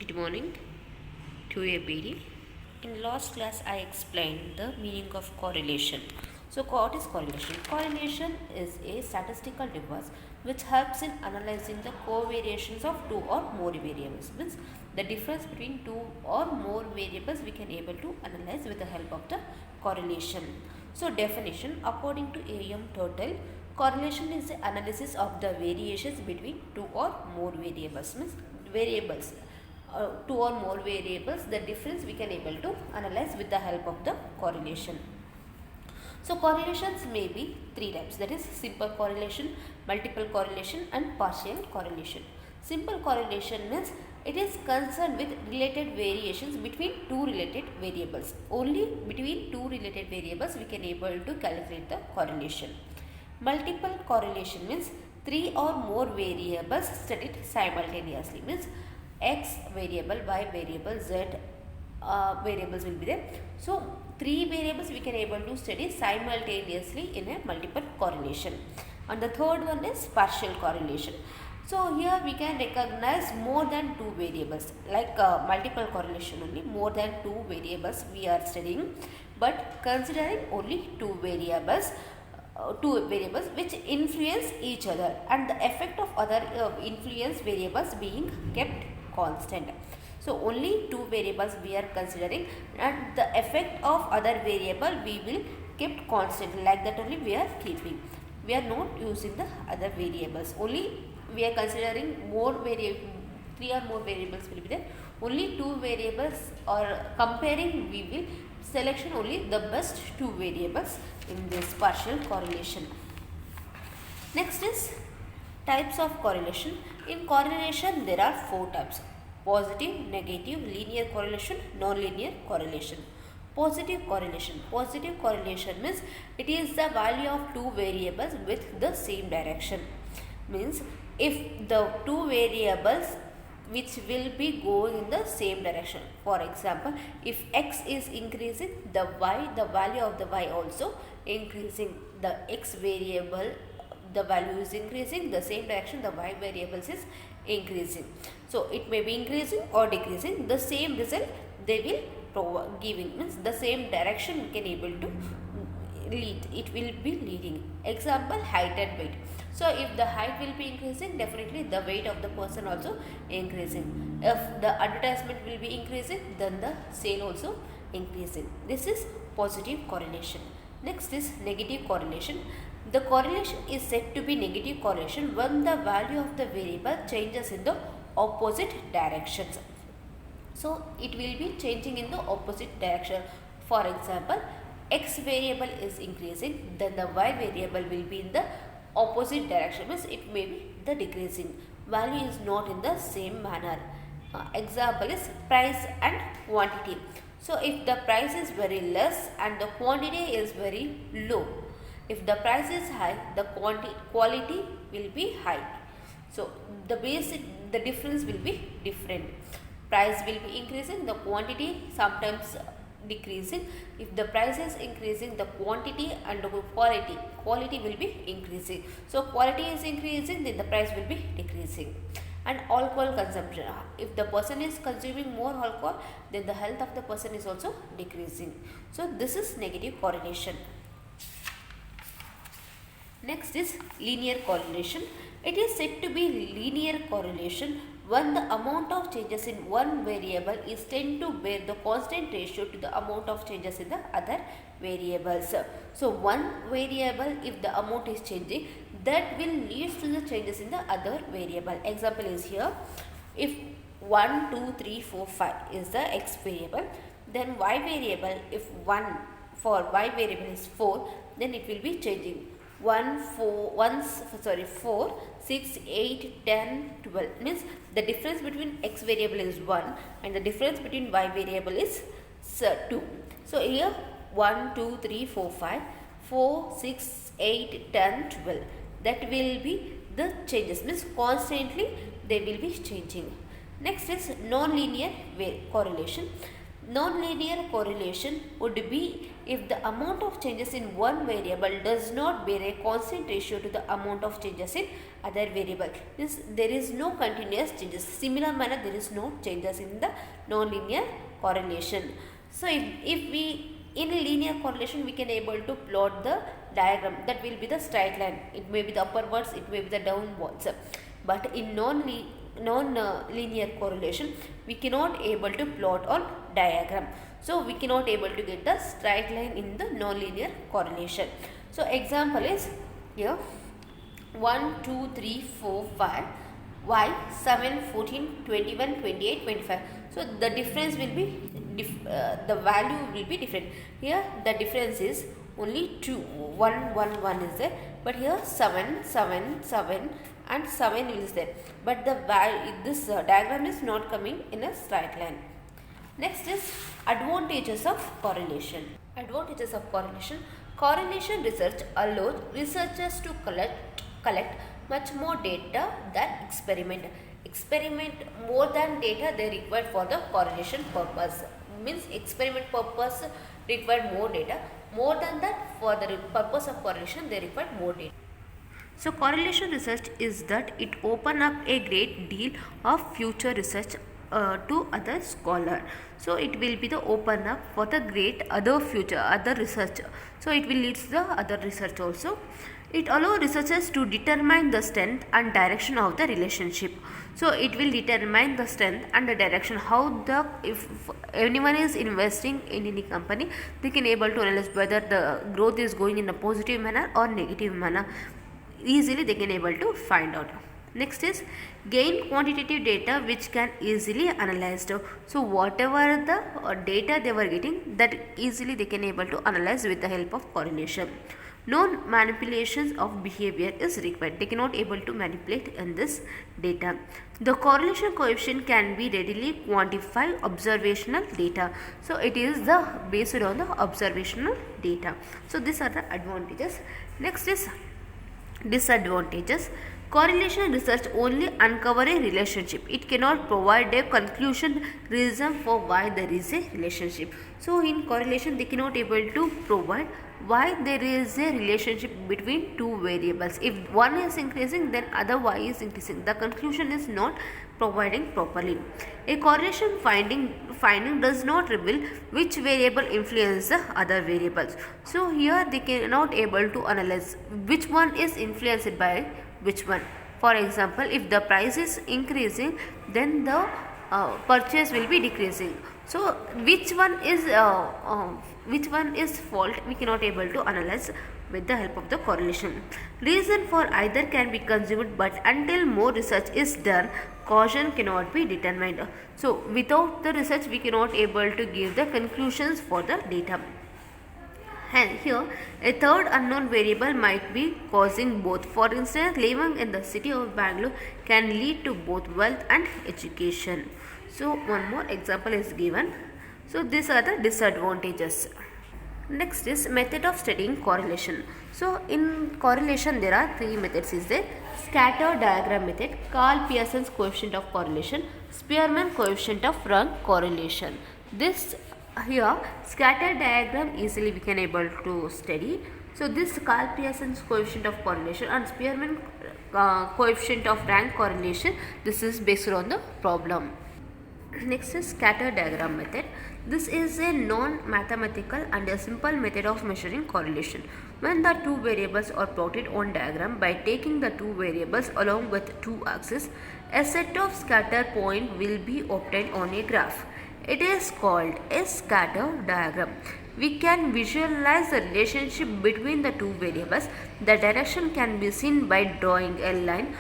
Good morning to everybody. In last class, I explained the meaning of correlation. So, what is correlation? Correlation is a statistical device which helps in analyzing the covariations of two or more variables. Means the difference between two or more variables we can able to analyze with the help of the correlation. So, definition according to A.M. Turtle, correlation is the analysis of the variations between two or more variables. Means variables. Two or more variables, the difference we can able to analyze with the help of the correlation. So correlations may be three types, that is simple correlation, multiple correlation and partial correlation. Simple correlation means it is concerned with related variations between two related variables. Only between two related variables we can able to calculate the correlation. Multiple correlation means three or more variables studied simultaneously, means x variable, y variable, z variables will be there. So three variables we can able to study simultaneously in a multiple correlation. And the third one is partial correlation. So here we can recognize more than two variables, like multiple correlation only more than two variables we are studying, but considering only two variables which influence each other and the effect of other influence variables being kept constant. So only two variables we are considering and the effect of other variable we will kept constant, like that only we are keeping. We are not using the other variables, only we are considering more three or more variables will be there. Only two variables or comparing we will selection only the best two variables in this partial correlation. Next is types of correlation. In correlation there are four types: positive, negative, linear correlation, non-linear correlation. Positive correlation. Positive correlation means it is the value of two variables with the same direction. Means if the two variables which will be going in the same direction. For example, if x is increasing, the value of the y also increasing. The x variable, the value is increasing, the same direction the y variables is increasing. So it may be increasing or decreasing, the same result they will giving, means the same direction we can able to lead, it will be leading. Example, height and weight. So if the height will be increasing, definitely the weight of the person also increasing. If the advertisement will be increasing, then the sale also increasing. This is positive correlation. Next is negative correlation. The correlation is said to be negative correlation when the value of the variable changes in the opposite directions. So it will be changing in the opposite direction. For example, x variable is increasing, then the y variable will be in the opposite direction, means it may be the decreasing. Value is not in the same manner. Example is price and quantity. So if the price is very less and the quantity is very low, if the price is high, the quality will be high. So the difference will be different. Price will be increasing, the quantity sometimes decreasing. If the price is increasing, the quantity and the quality will be increasing. So quality is increasing, then the price will be decreasing. And alcohol consumption, if the person is consuming more alcohol, then the health of the person is also decreasing. So this is negative correlation. Next is linear correlation. It is said to be linear correlation when the amount of changes in one variable is tend to bear the constant ratio to the amount of changes in the other variables. So one variable, if the amount is changing, that will lead to the changes in the other variable. Example is here, if 1, 2, 3, 4, 5 is the x variable, then y variable, if 1 for y variable is 4, then it will be changing. 4, 6, 8, 10, 12 means the difference between x variable is 1 and the difference between y variable is 2. So here 1, 2, 3, 4, 5, 4, 6, 8, 10, 12. That will be the changes, means constantly they will be changing. Next is non-linear correlation. Non-linear correlation would be if the amount of changes in one variable does not bear a constant ratio to the amount of changes in other variable. Means there is no continuous changes. Similar manner, there is no changes in the non-linear correlation. So if we in linear correlation we can able to plot the diagram, that will be the straight line. It may be the upwards, it may be the downwards. But in non-linear correlation we cannot able to plot on diagram. So we cannot able to get the straight line in the non-linear correlation. So example is here 1, 2, 3, 4, 5, y 7, 14, 21, 28, 25. So the difference will be the value will be different. Here the difference is only 2, 1, 1, 1 is there, but here 7, 7, 7 and 7 is there, but the value, this diagram is not coming in a straight line. Next is advantages of correlation. Advantages of correlation. Correlation research allows researchers to collect much more data than experiment. Experiment more than data they require for the correlation purpose. Means experiment purpose require more data. More than that, for the purpose of correlation they require more data. So correlation research is that it open up a great deal of future research to other scholar. So it will be the open up for the great other research. So it will lead to the other research also. It allows researchers to determine the strength and direction of the relationship. So it will determine the strength and the direction, how the, if anyone is investing in any company, they can able to analyze whether the growth is going in a positive manner or negative manner. Easily they can able to find out. Next is gain quantitative data which can easily analyzed. So whatever the data they were getting, that easily they can able to analyze with the help of correlation. No manipulations of behavior is required. They cannot able to manipulate in this data. The correlation coefficient can be readily quantify observational data. So it is the based on the observational data. So these are the advantages. Next is disadvantages. Correlation research only uncover a relationship. It cannot provide a conclusion reason for why there is a relationship. So in correlation they cannot able to provide why there is a relationship between two variables. If one is increasing, then other y is increasing. The conclusion is not providing properly. A correlation finding does not reveal which variable influence the other variables. So here they cannot able to analyze which one is influenced by which one. For example, if the price is increasing, then the purchase will be decreasing. So which one is fault, we cannot able to analyze with the help of the correlation. Reason for either can be consumed, but until more research is done, caution cannot be determined. So without the research we cannot able to give the conclusions for the data. And here a third unknown variable might be causing both. For instance, living in the city of Bangalore can lead to both wealth and education. So one more example is given. So these are the disadvantages. Next is method of studying correlation. So in correlation there are three methods is there. Scatter diagram method, Karl Pearson's coefficient of correlation, Spearman coefficient of rank correlation. This here scatter diagram easily we can able to study. So this Karl Pearson's coefficient of correlation and Spearman coefficient of rank correlation, this is based on the problem. Next is scatter diagram method. This is a non-mathematical and a simple method of measuring correlation. When the two variables are plotted on diagram by taking the two variables along with two axes, a set of scatter point will be obtained on a graph. It is called a scatter diagram. We can visualize the relationship between the two variables. The direction can be seen by drawing a line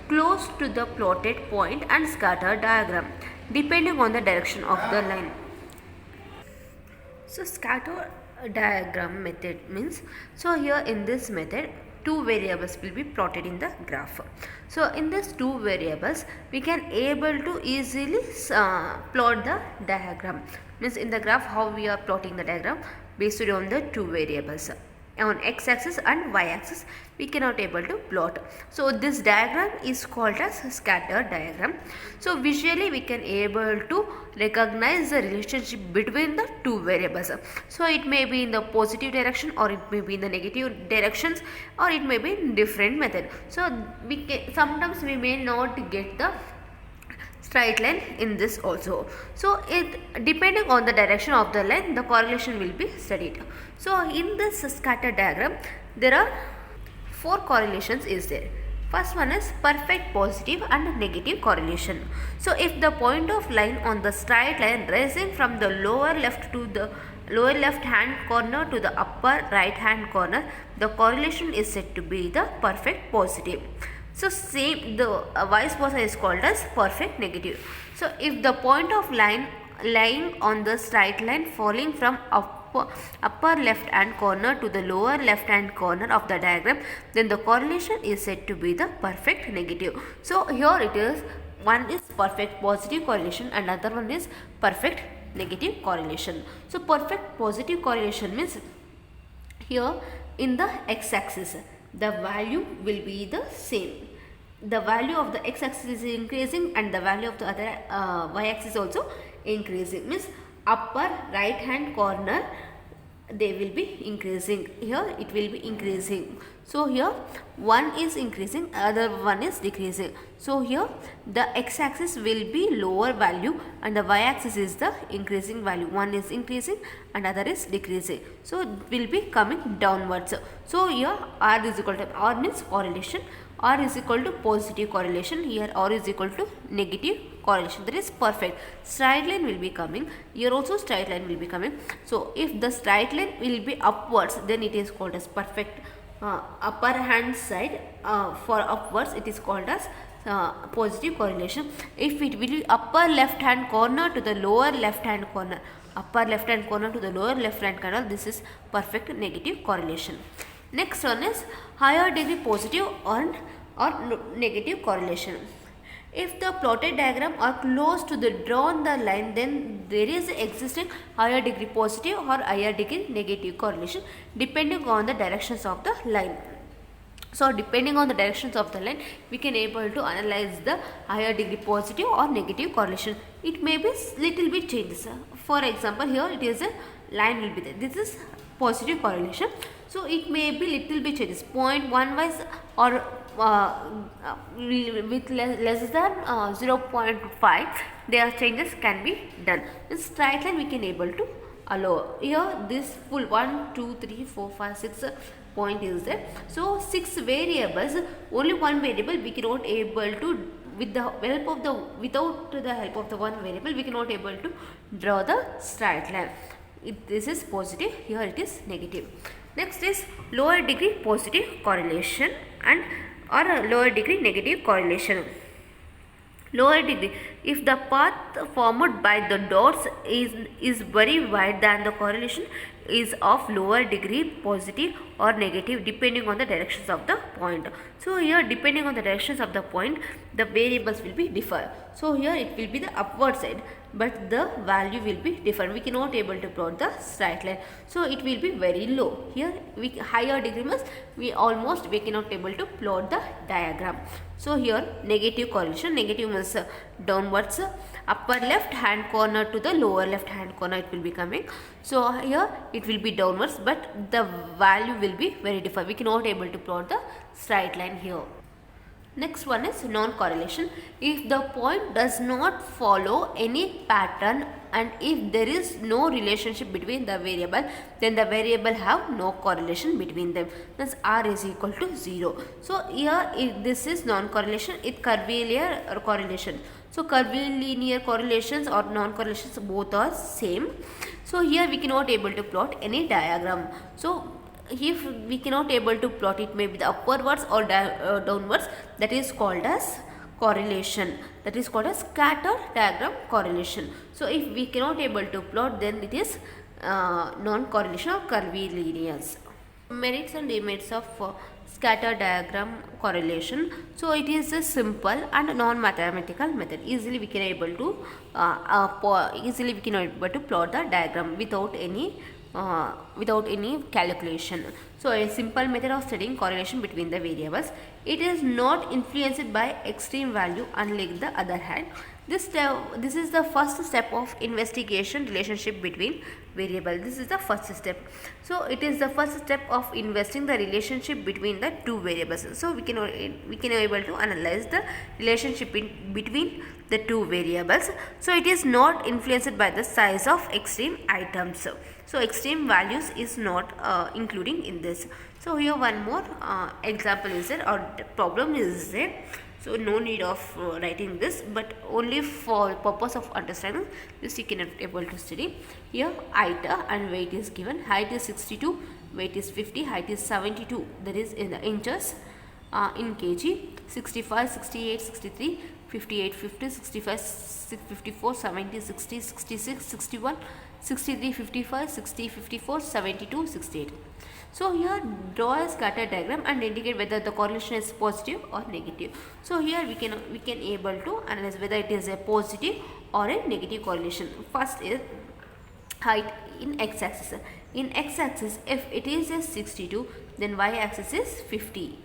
close to the plotted point and scatter diagram, depending on the direction of the line. So scatter diagram method means, so here in this method two variables will be plotted in the graph. So in these two variables we can able to easily plot the diagram. Means in the graph how we are plotting the diagram based on the two variables. on x-axis and y-axis we cannot able to plot. So this diagram is called as scatter diagram. So visually we can able to recognize the relationship between the two variables. So it may be in the positive direction or it may be in the negative directions or it may be in different method. So sometimes we may not get the straight line in this also. So it depending on the direction of the line, the correlation will be studied. So in this scatter diagram there are 4 correlations is there. First one is perfect positive and negative correlation. So if the point of line on the straight line rising from the lower left to the lower left hand corner to the upper right hand corner, the correlation is said to be the perfect positive. So same the vice versa is called as perfect negative. So if the point of line lying on the straight line falling from upper left hand corner to the lower left hand corner of the diagram, then the correlation is said to be the perfect negative. So here it is, one is perfect positive correlation and another one is perfect negative correlation. So perfect positive correlation means here in the x-axis the value will be the same. The value of the x-axis is increasing and the value of the other y-axis also increasing, means upper right hand corner they will be increasing, here it will be increasing. So here one is increasing, other one is decreasing. So here the x-axis will be lower value and the y-axis is the increasing value. One is increasing and other is decreasing. So it will be coming downwards. So here R is equal to, R means correlation, R is equal to positive correlation, here R is equal to negative correlation, that is perfect. Straight line will be coming, here also straight line will be coming. So if the straight line will be upwards, then it is called as perfect. Upper hand side for upwards it is called as positive correlation. If it will be upper left hand corner to the lower left hand corner, upper left hand corner to the lower left hand corner, this is perfect negative correlation. Next one is higher degree positive or negative correlation. If the plotted diagram are close to the drawn the line, then there is existing higher degree positive or higher degree negative correlation depending on the directions of the line. So depending on the directions of the line, we can able to analyze the higher degree positive or negative correlation. It may be little bit changes. For example, here it is a line will be there. This is positive correlation. So it may be little bit changes, 0.1 wise or with less than 0.5, their changes can be done. In straight line we can able to allow. Here this full 1, 2, 3, 4, 5, 6 point is there. So 6 variables, only one variable we cannot able to, with the help of the, without the help of the one variable we cannot able to draw the straight line. This is positive, here it is negative. Next is lower degree positive correlation and or lower degree negative correlation. Lower degree, if the path formed by the dots is very wide, then the correlation is of lower degree positive or negative depending on the directions of the point. So here depending on the directions of the point, the variables will be differ. So here it will be the upward side, but the value will be different. We cannot able to plot the straight line, so it will be very low. Here we higher degree means we cannot able to plot the diagram. So here negative correlation, negative means downwards, upper left hand corner to the lower left hand corner it will be coming. So here it will be downwards, but the value will be very different. We cannot able to plot the straight line here. Next one is non-correlation. If the point does not follow any pattern and if there is no relationship between the variable, then the variable have no correlation between them. Thus R is equal to 0. So here if this is non-correlation, it curvilinear correlation. So curvilinear correlations or non-correlations both are same. So here we cannot able to plot any diagram. So if we cannot able to plot, it may be the upwards or downwards, that is called as correlation, that is called as scatter diagram correlation. So if we cannot able to plot, then it is non-correlation or curvilinears. Merits and demerits of scatter diagram correlation. So it is a simple and non-mathematical method. Easily we can able to plot the diagram without any without any calculation. So a simple method of studying correlation between the variables. It is not influenced by extreme value, unlike the other hand. This is the first step of investigation relationship between variable. This is the first step. So it is the first step of investing the relationship between the two variables. So we can able to analyze the relationship between the two variables. So it is not influenced by the size of extreme items. So extreme values is not including in this. So here one more example is there, or problem is there. So no need of writing this, but only for purpose of understanding this you can able to study. Here height and weight is given. Height is 62, weight is 50, height is 72, that is in the inches. In kg, 65, 68, 63, 58, 50, 65, 54, 70, 60, 66, 61, 63, 55, 60, 54, 72, 68. So here draw a scatter diagram and indicate whether the correlation is positive or negative. So here we can able to analyze whether it is a positive or a negative correlation. First is height in x-axis. In x-axis, if it is a 62, then y-axis is 50.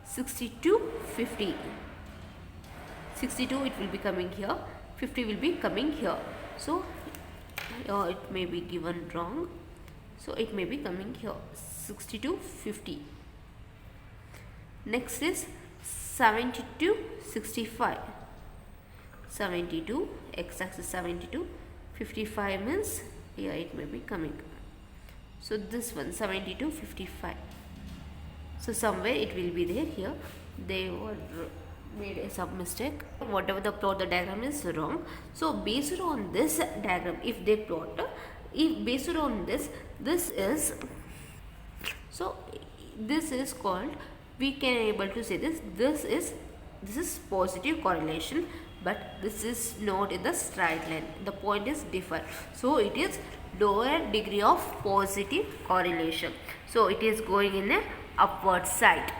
62, 50. 62 it will be coming here, 50 will be coming here. So it may be given wrong. So it may be coming here, 62, 50. Next is 72, 65. 72, x-axis 72, 55 means here it may be coming. So this one 72, 55. So somewhere it will be there. Here they were made some mistake. Whatever the plot, the diagram is wrong. So based on this diagram, if they plot, if based on this is, so this is called, we can able to say this is positive correlation, but this is not in the straight line. The point is different. So it is lower degree of positive correlation. So it is going in a upward side.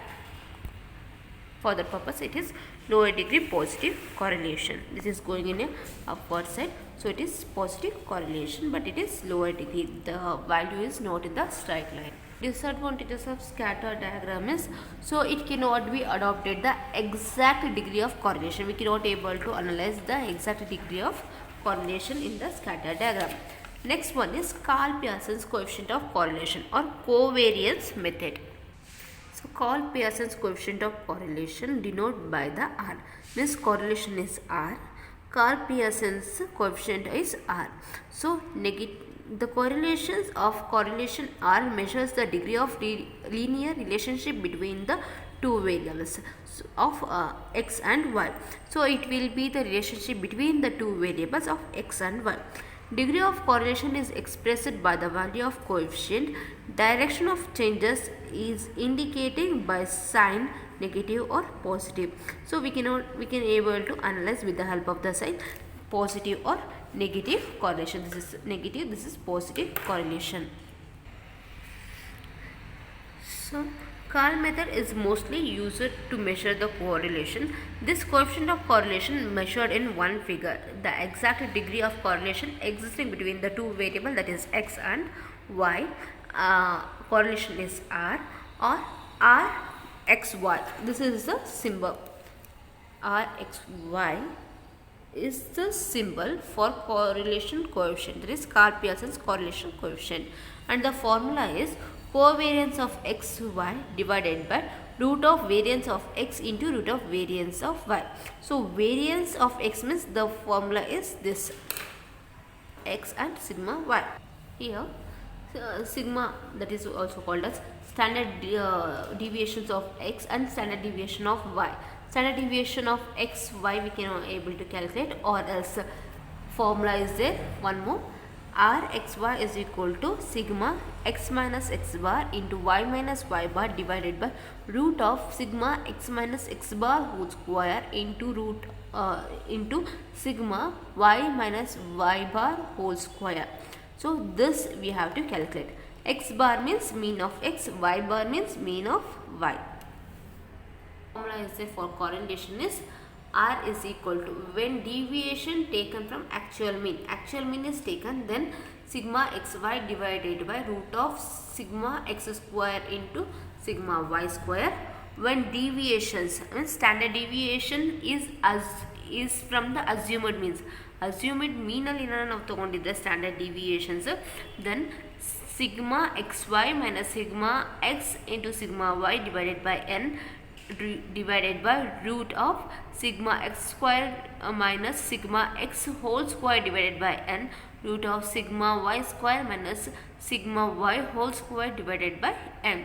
For the purpose, it is lower degree positive correlation. This is going in a upward side. So it is positive correlation, but it is lower degree. The value is not in the straight line. Disadvantages of scatter diagram is, so it cannot be adopted the exact degree of correlation. We cannot able to analyze the exact degree of correlation in the scatter diagram. Next one is Karl Pearson's coefficient of correlation or covariance method. So Karl Pearson's coefficient of correlation denoted by the R, means correlation is R. Karl Pearson's coefficient is R. So the correlations of correlation R measures the degree of linear relationship between the two variables of x and y. So it will be the relationship between the two variables of x and y. Degree of correlation is expressed by the value of coefficient. Direction of changes is indicated by sign negative or positive. So we can able to analyze with the help of the sign positive or negative correlation. This is negative, this is positive correlation. So Karl method is mostly used to measure the correlation. This coefficient of correlation measured in one figure. The exact degree of correlation existing between the two variables, that is x and y. Correlation is R or RXY. This is the symbol. RXY is the symbol for correlation coefficient. That is Karl Pearson's correlation coefficient. And the formula is covariance of xy divided by root of variance of x into root of variance of y. So variance of x means the formula is this, x and sigma y. Here sigma, that is also called as standard deviations of x and standard deviation of y. Standard deviation of x, y we can able to calculate, or else formula is there one more. Rxy is equal to sigma x minus x bar into y minus y bar divided by root of sigma x minus x bar whole square into root into sigma y minus y bar whole square. So this we have to calculate. X bar means mean of x, y bar means mean of y. Formula is there for correlation is R is equal to, when deviation taken from actual mean is taken, then sigma xy divided by root of sigma x square into sigma y square. When deviations, standard deviation is from the assumed means. Assumed mean ಅಲ್ಲಿ ನಾವು ತಗೊಂಡಿದ್ದೆ standard deviations, then sigma xy minus sigma x into sigma y divided by n divided by root of sigma x square minus sigma x whole square divided by n root of sigma y square minus sigma y whole square divided by n.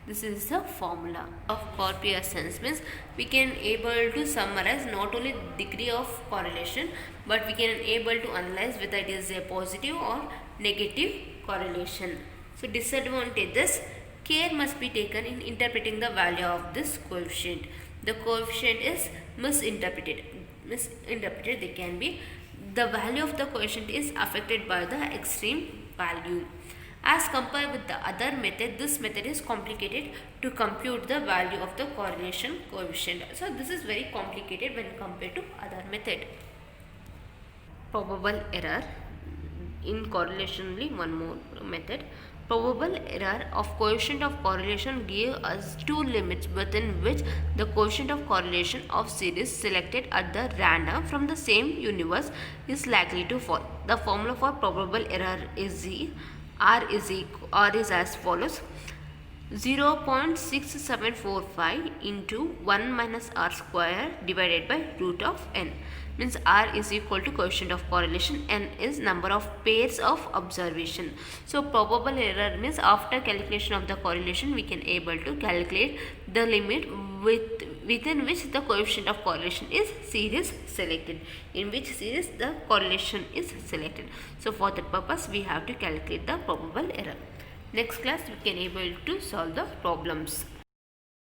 This is the formula of correspondence. Means we can able to summarize not only degree of correlation, but we can able to analyze whether it is a positive or negative correlation. So disadvantages: care must be taken in interpreting the value of this coefficient. The coefficient is misinterpreted. They can be, the value of the coefficient is affected by the extreme value. As compared with the other method, this method is complicated to compute the value of the correlation coefficient. So this is very complicated when compared to other method. Probable error in correlation, only one more method. Probable error of coefficient of correlation give us two limits within which the coefficient of correlation of series selected at the random from the same universe is likely to fall. The formula for probable error is R is as follows: 0.6745 into 1 minus r square divided by root of n. Means R is equal to coefficient of correlation, n is number of pairs of observation. So probable error means after calculation of the correlation, we can able to calculate the limit within which the coefficient of correlation is series selected, in which series the correlation is selected. So for that purpose, we have to calculate the probable error. Next class we can able to solve the problems.